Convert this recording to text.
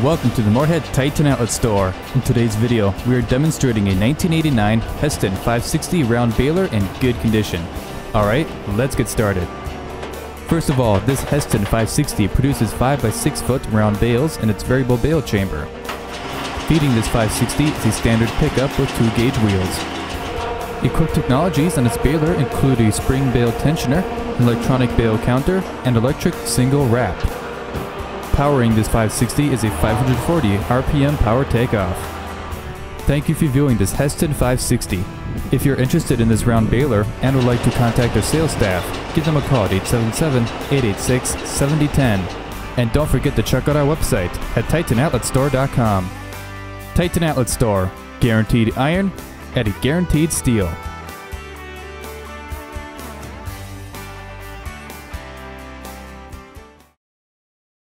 Welcome to the Moorhead-Outlet store. In today's video, we are demonstrating a 1989 Hesston 560 round baler in good condition. Alright, let's get started. First of all, this Hesston 560 produces 5 by 6 foot round bales in its variable bale chamber. Feeding this 560 is a standard pickup with 2 gauge wheels. Equipped technologies on its baler include a spring bale tensioner, an electronic Bale Counter, and electric single wrap. Powering this 560 is a 540 RPM power takeoff. Thank you for viewing this Hesston 560. If you're interested in this round baler and would like to contact our sales staff, give them a call at 877-886-7010. And don't forget to check out our website at TitanOutletStore.com. Titan Outlet Store. Guaranteed iron at a guaranteed steel.